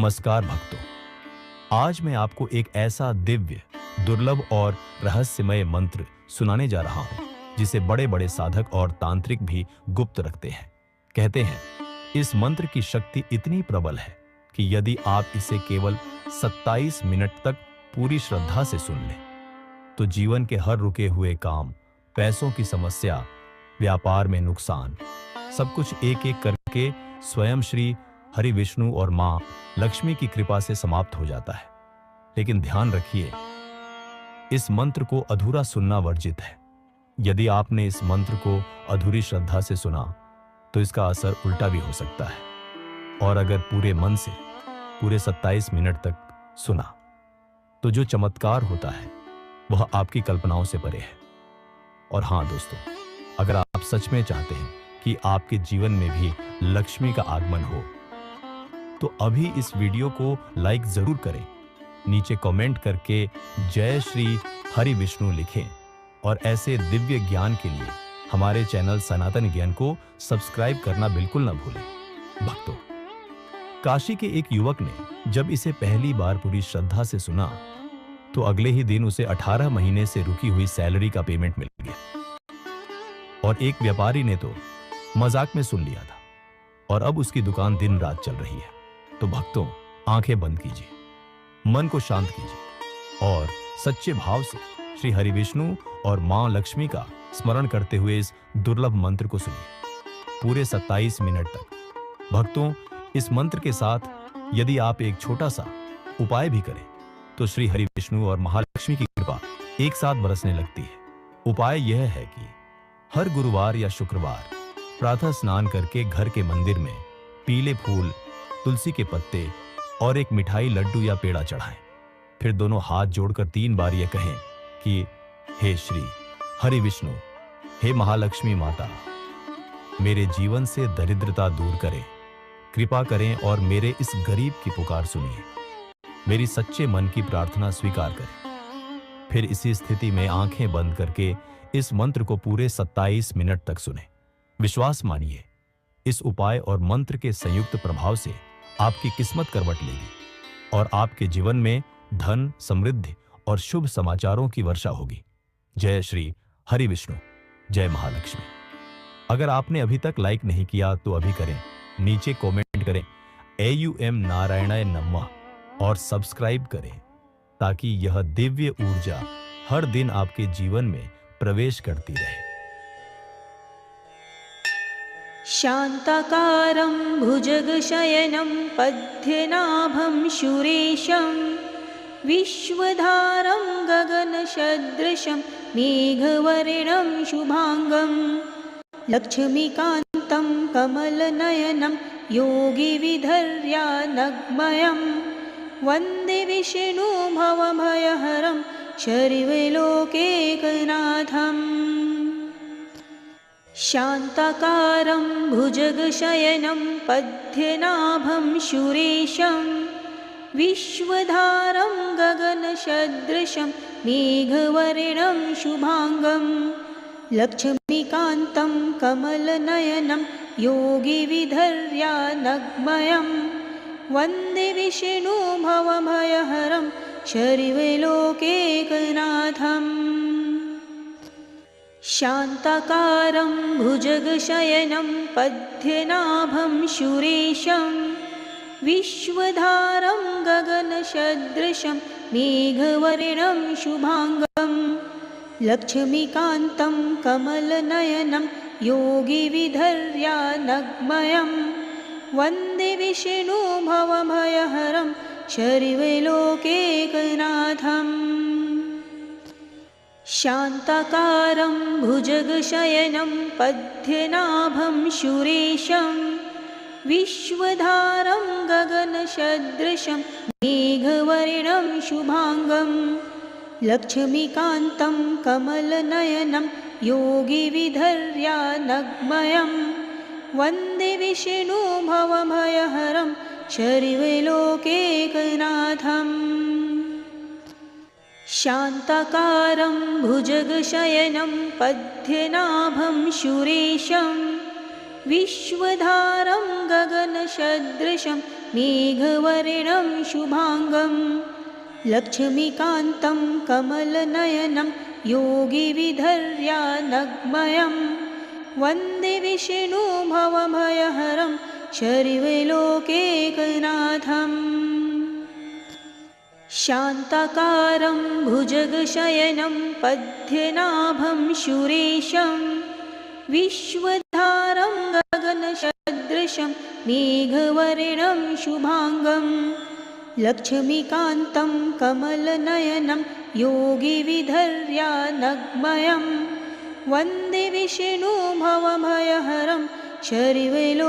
नमस्कार भक्तों, आज मैं आपको एक ऐसा दिव्य, दुर्लभ और रहस्यमय मंत्र सुनाने जा रहा हूं, जिसे बड़े बड़े साधक और तांत्रिक भी गुप्त रखते हैं। कहते हैं, इस मंत्र की शक्ति इतनी प्रबल है कि यदि आप इसे केवल 27 मिनट तक पूरी श्रद्धा से सुन लें, तो जीवन के हर रुके हुए काम, पैसों की समस्या, व्यापार में नुकसान, सब कुछ एक एक करके स्वयं श्री हरि विष्णु और मां लक्ष्मी की कृपा से समाप्त हो जाता है। लेकिन ध्यान रखिए, इस मंत्र को अधूरा सुनना वर्जित है। यदि आपने इस मंत्र को अधूरी श्रद्धा से सुना, तो इसका असर उल्टा भी हो सकता है। और अगर पूरे मन से पूरे 27 मिनट तक सुना, तो जो चमत्कार होता है वह आपकी कल्पनाओं से परे है। और हां दोस्तों, अगर आप सच में चाहते हैं कि आपके जीवन में भी लक्ष्मी का आगमन हो, तो अभी इस वीडियो को लाइक जरूर करें, नीचे कमेंट करके जय श्री हरि विष्णु लिखें और ऐसे दिव्य ज्ञान के लिए हमारे चैनल सनातन ज्ञान को सब्सक्राइब करना बिल्कुल न भूलें। भक्तों, काशी के एक युवक ने जब इसे पहली बार पूरी श्रद्धा से सुना, तो अगले ही दिन उसे 18 महीने से रुकी हुई सैलरी का पेमेंट मिल गया। और एक व्यापारी ने तो मजाक में सुन लिया था, और अब उसकी दुकान दिन रात चल रही है। तो भक्तों, आंखें बंद कीजिए, मन को शांत कीजिए और सच्चे भाव से श्री हरि विष्णु और मां लक्ष्मी का स्मरण करते हुए इस दुर्लभ मंत्र को सुनिए पूरे 27 मिनट तक। भक्तों, इस मंत्र के साथ यदि आप एक छोटा सा उपाय भी करें, तो श्री हरि विष्णु और महालक्ष्मी की कृपा एक साथ बरसने लगती है। उपाय यह है कि हर गुरुवार या शुक्रवार प्रातः स्नान करके घर के मंदिर में पीले फूल, तुलसी के पत्ते और एक मिठाई, लड्डू या पेड़ा चढ़ाएं। फिर दोनों हाथ जोड़कर 3 बार यह कहें कि हे श्री हरि विष्णु, हे महालक्ष्मी माता, मेरे जीवन से दरिद्रता दूर करें, कृपा करें और मेरे इस गरीब की पुकार सुनिए, मेरी सच्चे मन की प्रार्थना स्वीकार करें। फिर इसी स्थिति में आंखें बंद करके इस मंत्र को पूरे 27 मिनट तक सुने। विश्वास मानिए, इस उपाय और मंत्र के संयुक्त प्रभाव से आपकी किस्मत करवट लेगी और आपके जीवन में धन, समृद्धि और शुभ समाचारों की वर्षा होगी। जय श्री हरि विष्णु, जय महालक्ष्मी। अगर आपने अभी तक लाइक नहीं किया तो अभी करें, नीचे कमेंट करें AUM नारायणाय नमः और सब्सक्राइब करें, ताकि यह दिव्य ऊर्जा हर दिन आपके जीवन में प्रवेश करती रहे। शान्ताकारं भुजगशयनं पद्मनाभं सुरेशं विश्वधारं गगनसदृशं मेघवर्णं शुभांगं लक्ष्मीकान्तं कमलनयनं योगिविधर्यानग्मयं वन्दे विष्णु भवभयहरं सर्वलोकैकनाथम्। शान्ताकारं भुजगशयनं पद्मनाभं सुरेशं विश्वधारं गगनसदृशं मेघवर्णं शुभांगं लक्ष्मीकान्तं कमलनयनं योगिविधर्यानग्मयं वन्दे विष्णु भवभयहरं सर्वलोकैकनाथम्। शान्ताकारं भुजगशयनं पद्मनाभं सुरेशं विश्वधारं गगनसदृशं मेघवर्णं शुभांगं लक्ष्मीकान्तं कमलनयनं योगिविधर्यानग्मयं वन्दे विष्णु भवभयहरं सर्वलोकैकनाथम्। शान्ताकारं भुजगशयनं पद्मनाभं सुरेशं विश्वधारं गगनसदृशं मेघवर्णं शुभांगं लक्ष्मीकान्तं कमलनयनं योगिविधर्यानग्मयं वन्दे विष्णु भवभयहरं सर्वलोकैकनाथम्। शान्ताकारं भुजगशयनं पद्मनाभं सुरेशं विश्वधारं गगनसदृशं मेघवर्णं शुभाङ्गं लक्ष्मीकान्तं कमलनयनं योगिविधर्यानग्मयं वन्दे विष्णु भवभयहरं शर्वलोकैकनाथम् शान्ताकारं भुजगशयनं पद्मनाभं सुरेशं विश्वधारं गगनसदृशं मेघवर्णं शुभाङ्गं लक्ष्मीकान्तं कमलनयनं योगिविधर्यानग्मयं वन्दे विष्णु भवभयहरं शर्वलोकैकनाथम्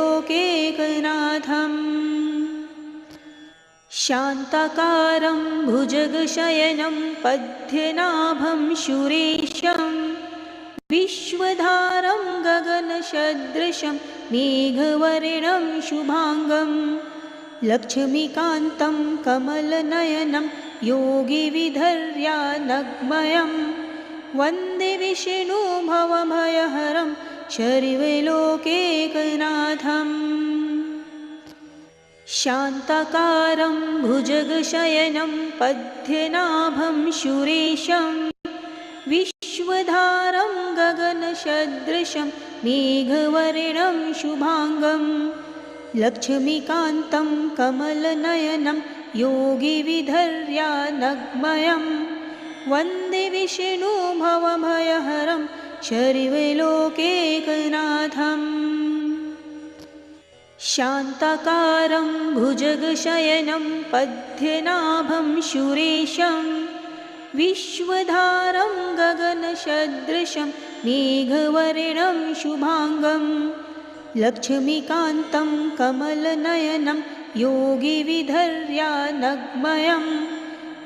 शान्ताकारं भुजगशयनं पद्मनाभं सुरेशं विश्वधारं गगनसदृशं मेघवर्णं शुभाङ्गं लक्ष्मीकान्तं कमलनयनं योगिविधर्यानग्मयं वन्दे विष्णु भवभयहरं शर्वलोकैकनाथम् शान्ताकारं भुजगशयनं पद्मनाभं सुरेशं विश्वधारं गगनसदृशं मेघवर्णं शुभाङ्गं लक्ष्मीकान्तं कमलनयनं योगिविधर्यानग्मयं वन्दे विष्णु भवभयहरं शर्वलोकैकनाथम् शान्ताकारं भुजगशयनं पद्मनाभं सुरेशं विश्वधारं गगनसदृशं मेघवर्णं शुभाङ्गं लक्ष्मीकान्तं कमलनयनं योगिविधर्यानग्मयं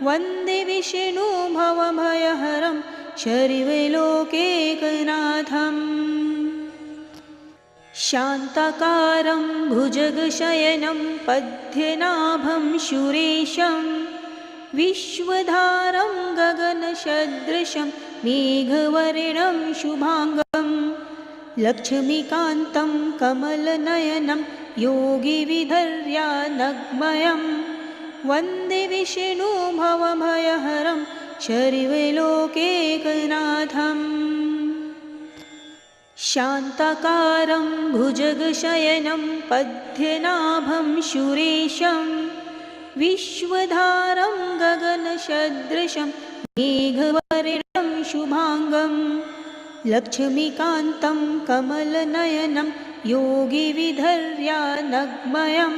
वन्दे विष्णु भवभयहरं शर्वलोकैकनाथम् शान्ताकारं भुजगशयनं पद्मनाभं सुरेशं विश्वधारं गगनसदृशं मेघवर्णं शुभाङ्गं लक्ष्मीकान्तं कमलनयनं योगिविधर्यानग्मयं वन्दे विष्णु भवभयहरं शर्वलोकैकनाथम् शान्ताकारं भुजगशयनं पद्मनाभं सुरेशं विश्वधारं गगनसदृशं मेघवर्णं शुभाङ्गं लक्ष्मीकान्तं कमलनयनं योगिविधर्यानग्मयं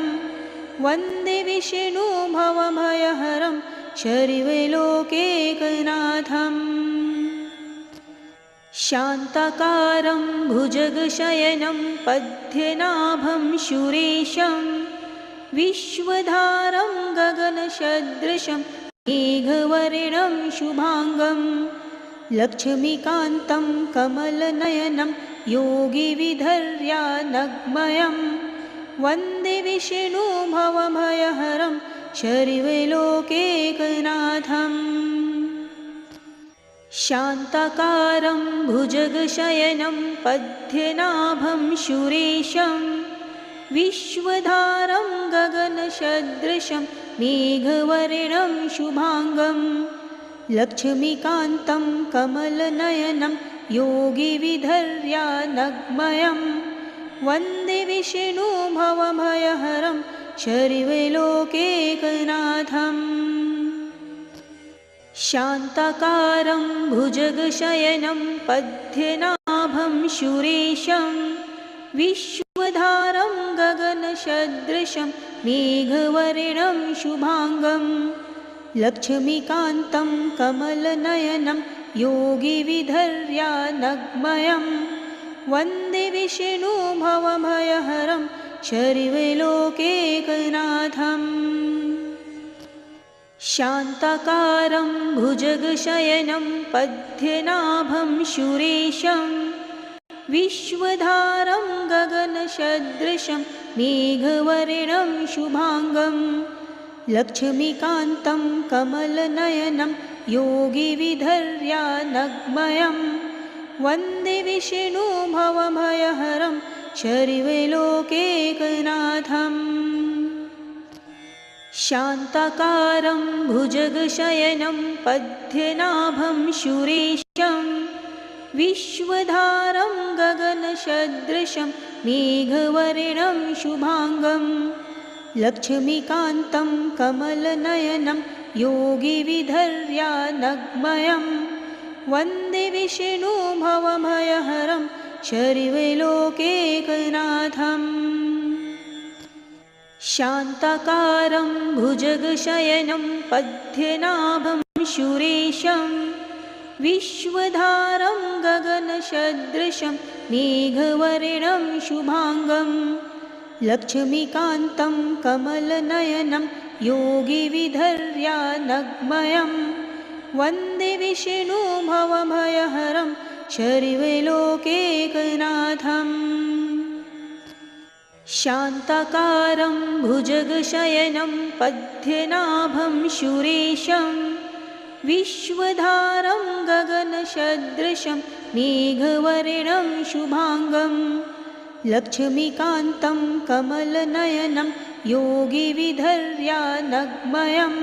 वन्दे विष्णु भवभयहरं शर्वलोकैकनाथम् शान्ताकारं भुजगशयनं पद्मनाभं सुरेशं विश्वधारं गगनसदृशं मेघवर्णं शुभाङ्गं लक्ष्मीकान्तं कमलनयनं योगिविधर्यानग्मयं वन्दे विष्णु भवभयहरं शर्वलोकैकनाथम् शान्ताकारं भुजगशयनं पद्मनाभं सुरेशं विश्वधारं गगनसदृशं मेघवर्णं शुभाङ्गं लक्ष्मीकान्तं कमलनयनं योगिविधर्यानग्मयं वन्दे विष्णु भवभयहरं शर्वलोकैकनाथम् शान्ताकारं भुजगशयनं पद्मनाभं सुरेशं विश्वधारं गगनसदृशं मेघवर्णं शुभाङ्गं लक्ष्मीकान्तं कमलनयनं योगिविधर्यानग्मयं वन्दे विष्णु भवभयहरं शर्वलोकैकनाथम् शान्ताकारं भुजगशयनं पद्मनाभं सुरेशं विश्वधारं गगनसदृशं मेघवर्णं शुभाङ्गं लक्ष्मीकान्तं कमलनयनं योगिविधर्यानग्मयं वन्दे विष्णु भवभयहरं शर्वलोकैकनाथम् शान्ताकारं भुजगशयनं पद्मनाभं सुरेशं विश्वधारं गगनसदृशं मेघवर्णं शुभांगं लक्ष्मीकान्तं कमलनयनं योगिविधर्यानग्मयं वन्दे विष्णु भवभयहरं सर्वलोकैकनाथम्। शान्ताकारं भुजगशयनं पद्मनाभं सुरेशं विश्वधारं गगनसदृशं मेघवर्णं शुभांगं लक्ष्मीकान्तं कमलनयनं योगिविधर्यानग्मयं वन्दे विष्णु भवभयहरं सर्वलोकैकनाथम्। शान्ताकारं भुजगशयनं पद्मनाभं सुरेशं विश्वधारं गगनसदृशं मेघवर्णं शुभांगं लक्ष्मीकान्तं कमलनयनं योगिविधर्यानग्मयं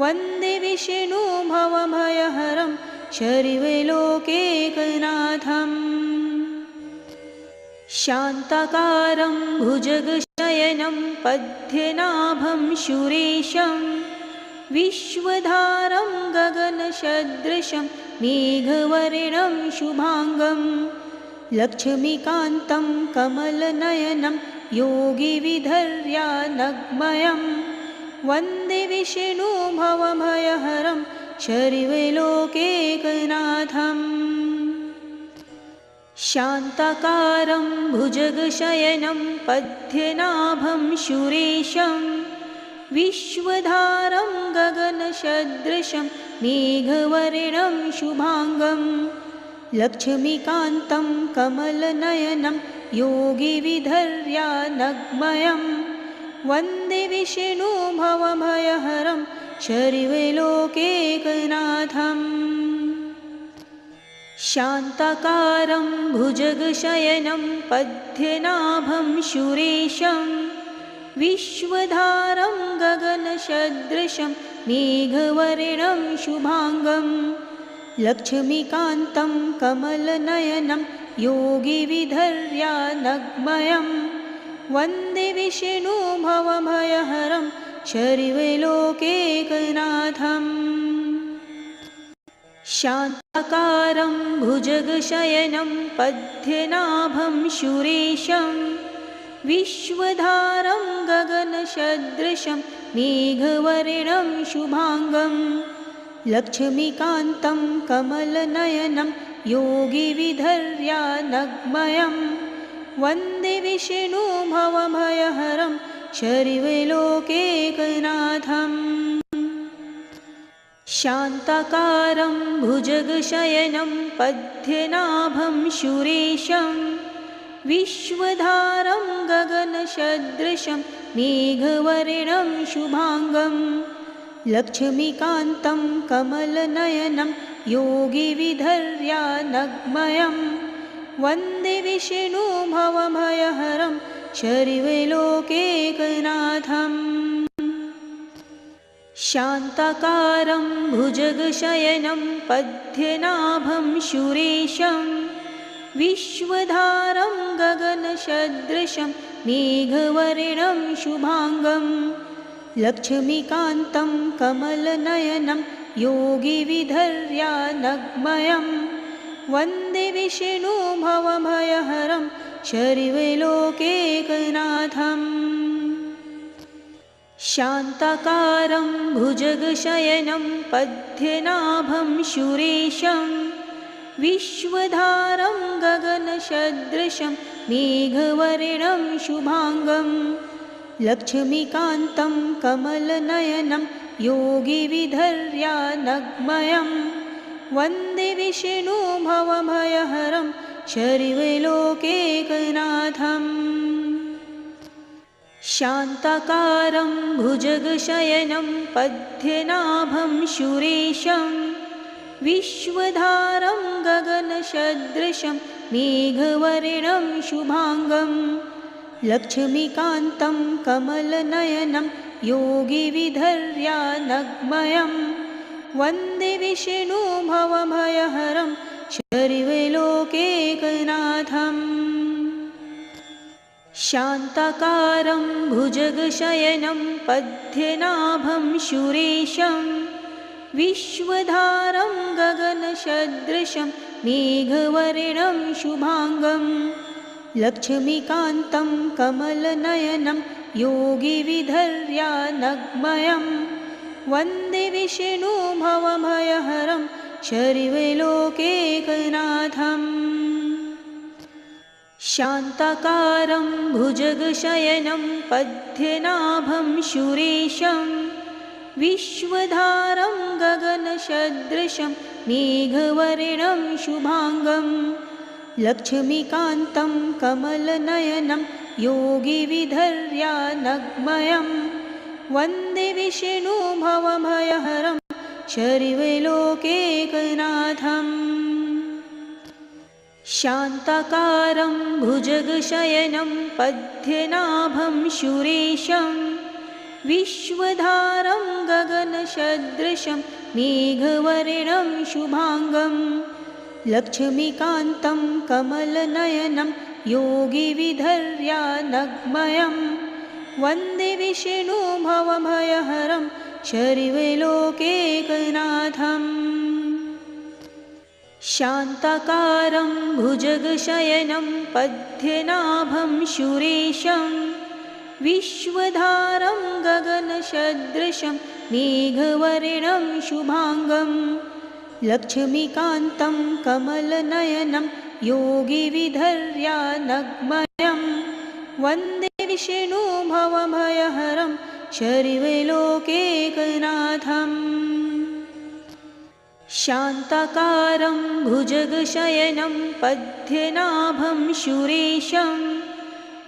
वन्दे विष्णु भवभयहरं सर्वलोकैकनाथम्। शान्ताकारं भुजगशयनं पद्मनाभं सुरेशं विश्वधारं गगनसदृशं मेघवर्णं शुभांगं लक्ष्मीकान्तं कमलनयनं योगिविधर्यानग्मयं वन्दे विष्णु भवभयहरं सर्वलोकैकनाथम्। शान्ताकारं भुजगशयनं पद्मनाभं सुरेशं विश्वधारं गगनसदृशं मेघवर्णं शुभांगं लक्ष्मीकान्तं कमलनयनं योगिविधर्यानग्मयं वन्दे विष्णु भवभयहरं सर्वलोकैकनाथम्। शान्ताकारं भुजगशयनं पद्मनाभं सुरेशं विश्वधारं गगनसदृशं मेघवर्णं शुभांगं लक्ष्मीकान्तं कमलनयनं योगिविधर्यानग्मयं वन्दे विष्णु भवभयहरं सर्वलोकैकनाथम्। शान्ताकारं भुजगशयनं पद्मनाभं सुरेशं विश्वधारं गगनसदृशं मेघवर्णं शुभांगं लक्ष्मीकान्तं कमलनयनं योगिविधर्यानग्मयं वन्दे विष्णु भवभयहरं सर्वलोकैकनाथम्। शान्ताकारं भुजगशयनं पद्मनाभं सुरेशं विश्वधारं गगनसदृशं मेघवर्णं शुभांगं लक्ष्मीकान्तं कमलनयनं योगिविधर्यानग्मयं वन्दे विष्णु भवभयहरं सर्वलोकैकनाथम्। शान्ताकारं भुजगशयनं पद्मनाभं सुरेशं विश्वधारं गगनसदृशं मेघवर्णं शुभांगं लक्ष्मीकान्तं कमलनयनं योगिविधर्यानग्मयं वन्दे विष्णु भवभयहरं सर्वलोकैकनाथम्। शान्ताकारं भुजगशयनं पद्मनाभं सुरेशं विश्वधारं गगनसदृशं मेघवर्णं शुभांगं लक्ष्मीकान्तं कमलनयनं योगिविधर्यानग्मयं वन्दे विष्णु भवभयहरं सर्वलोकैकनाथम्। शान्ताकारं भुजगशयनं पद्मनाभं सुरेशं विश्वधारं गगनसदृशं मेघवर्णं शुभांगं लक्ष्मीकान्तं कमलनयनं योगिविधर्यानग्मयं वन्दे विष्णु भवभयहरं शर्वलोकैकनाथम् शान्ताकारं भुजगशयनं पद्मनाभं सुरेशं विश्वधारं गगनसदृशं मेघवर्णं शुभांगं लक्ष्मीकान्तं कमलनयनं योगिविधर्यानग्मयं वन्दे विष्णु भवभयहरं शर्वलोकैकनाथम् शान्ताकारं भुजगशयनं पद्मनाभं सुरेशं विश्वधारं गगनसदृशं मेघवर्णं शुभांगं लक्ष्मीकान्तं कमलनयनं योगिविधर्यानग्मयं वन्दे विष्णु भवभयहरं शर्वलोकैकनाथम् शान्ताकारं भुजगशयनं पद्मनाभं सुरेशं विश्वधारं गगनसदृशं मेघवर्णं शुभांगं लक्ष्मीकान्तं कमलनयनं योगिविधर्यानग्मयं वन्दे विष्णु भवभयहरं शर्वलोकैकनाथम् शान्ताकारं भुजगशयनं पद्मनाभं सुरेशं विश्वधारं गगनसदृशं मेघवर्णं शुभांगं लक्ष्मीकान्तं कमलनयनं योगिविधर्यानग्मयं वन्दे विष्णु भवभयहरं शर्वलोकैकनाथम् शान्ताकारं भुजगशयनं पद्मनाभं सुरेशं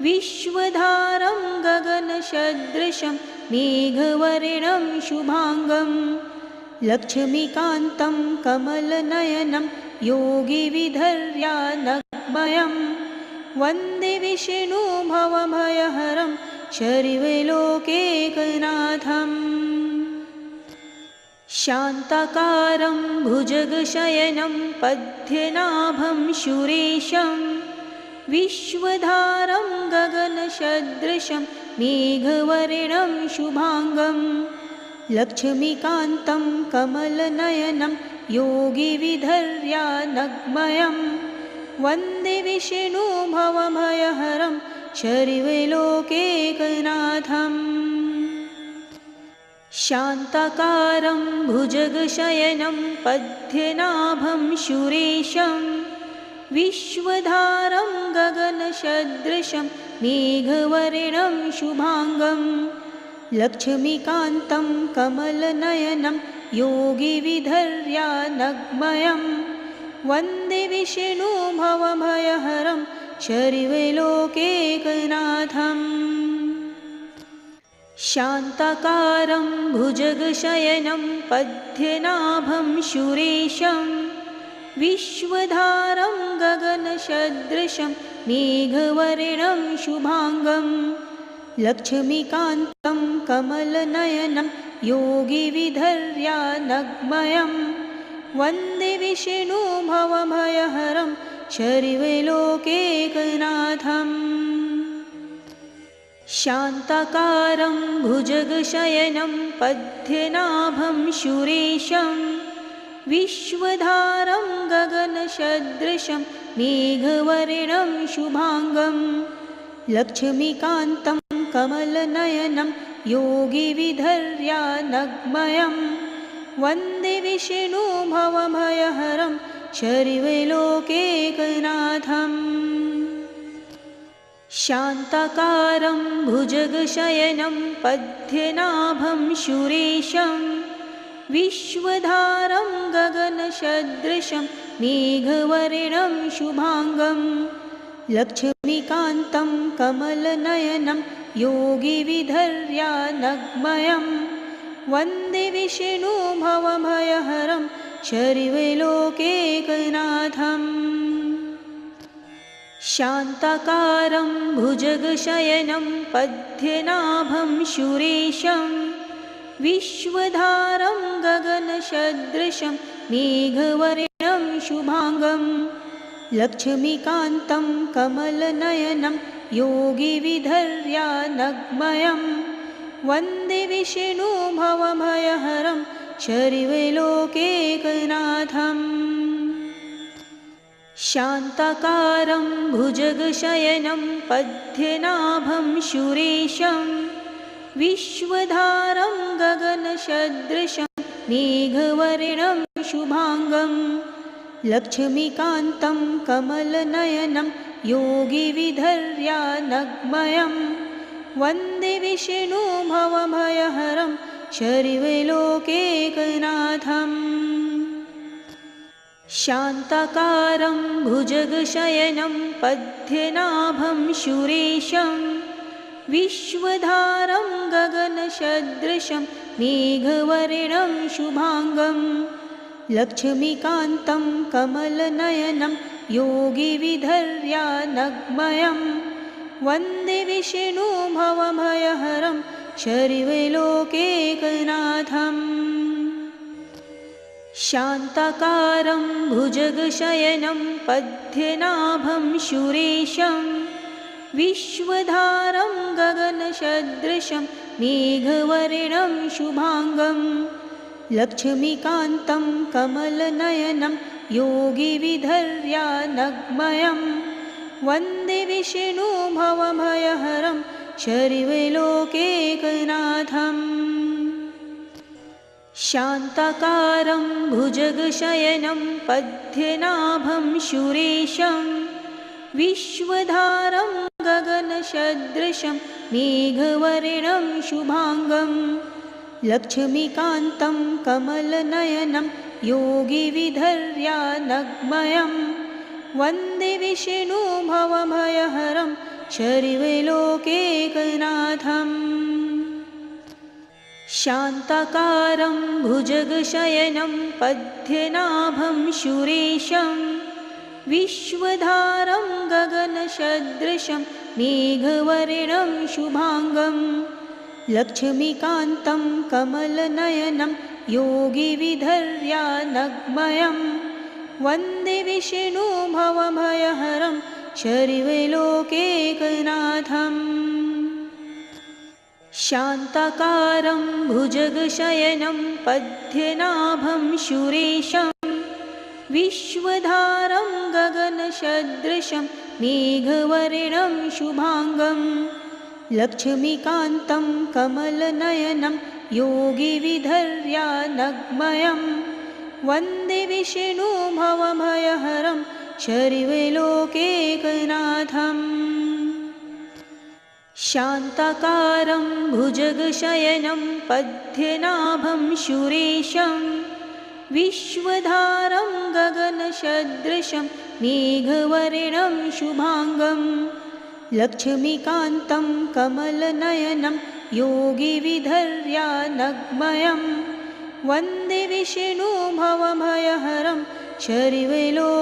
विश्वधारं गगनसदृशं मेघवर्णं शुभांगं लक्ष्मीकान्तं कमलनयनं योगिविधर्यानग्मयं वन्दे विष्णु भवभयहरं शर्वलोकैकनाथम् शान्ताकारं भुजगशयनं पद्मनाभं सुरेशं विश्वधारं गगनसदृशं मेघवर्णं शुभांगं लक्ष्मीकान्तं कमलनयनं योगिविधर्यानग्मयं वन्दे विष्णु भवभयहरं शर्वलोकैकनाथम् शान्ताकारं भुजगशयनं पद्मनाभं सुरेशं विश्वधारं गगनसदृशं मेघवर्णं शुभांगं लक्ष्मीकान्तं कमलनयनं योगिविधर्यानग्मयं वन्दे विष्णु भवभयहरं शर्वलोकैकनाथम् शान्ताकारं भुजगशयनं पद्मनाभं सुरेशं विश्वधारं गगनसदृशं मेघवर्णं शुभांगं लक्ष्मीकान्तं कमलनयनं योगिविधर्यानग्मयं वन्दे विष्णु भवभयहरं शर्वलोकैकनाथम् शान्ताकारं भुजगशयनं पद्मनाभं सुरेशं विश्वधारं गगनसदृशं मेघवर्णं शुभांगं लक्ष्मीकान्तं कमलनयनं योगिविधर्यानग्मयं वन्दे विष्णु भवभयहरं शर्वलोकैकनाथम् शान्ताकारं भुजगशयनं पद्मनाभं सुरेशं विश्वधारं गगनसदृशं मेघवर्णं शुभांगं लक्ष्मीकान्तं कमलनयनं योगिविधर्यानग्मयं वन्दे विष्णु भवभयहरं शर्वलोकैकनाथम् शान्ताकारं भुजगशयनं पद्मनाभं सुरेशं विश्वधारं गगनसदृशं मेघवर्णं शुभांगं लक्ष्मीकान्तं कमलनयनं योगिविधर्यानग्मयं वन्दे विष्णुभवभयहरं शर्वलोकैकनाथम्। शान्ताकारं भुजगशयनं पद्मनाभं सुरेशं विश्वधारं गगनसदृशं मेघवर्णं शुभांगं लक्ष्मीकान्तं कमलनयनं योगिविधर्यानग्मयं वन्दे विष्णुभवभयहरं शर्वलोकैकनाथम्। शान्ताकारं भुजगशयनं पद्मनाभं सुरेशं विश्वधारं गगनसदृशं मेघवर्णं शुभांगं लक्ष्मीकान्तं कमलनयनं योगिविधर्यानग्मयं वन्दे विष्णुभवभयहरं शर्वलोकैकनाथम्। शान्ताकारं भुजगशयनं पद्मनाभं सुरेशं विश्वधारं गगनसदृशं मेघवर्णं शुभांगं लक्ष्मीकान्तं कमलनयनं योगिविधर्यानग्मयं वन्दे विष्णुभवभयहरं शर्वलोकैकनाथम्। शान्ताकारं भुजगशयनं पद्मनाभं सुरेशं विश्वधारं गगनसदृशं मेघवर्णं शुभांगं लक्ष्मीकान्तं कमलनयनं योगिविधर्यानग्मयं वन्दे विष्णुभवभयहरं शर्वलोकैकनाथम्। शान्ताकारं भुजगशयनं पद्मनाभं सुरेशं विश्वधारं गगनसदृशं मेघवर्णं शुभांगं लक्ष्मीकान्तं कमलनयनं योगिविधर्यानग्मयं वन्दे विष्णुभवभयहरं शर्वलोकैकनाथम्। शान्ताकारं भुजगशयनं पद्मनाभं सुरेशं विश्वधारं गगनसदृशं मेघवर्णं शुभांगं लक्ष्मीकान्तं कमलनयनं योगिविधर्यानग्मयं वन्दे विष्णुभवभयहरं शर्वलोकैकनाथम्। शान्ताकारं भुजगशयनं पद्मनाभं सुरेशं विश्वधारं गगनसदृशं मेघवर्णं शुभांगं लक्ष्मीकान्तं कमलनयनं योगिविधर्यानग्मयं वन्दे विष्णुभवभयहरं शर्वलोकैकनाथम्।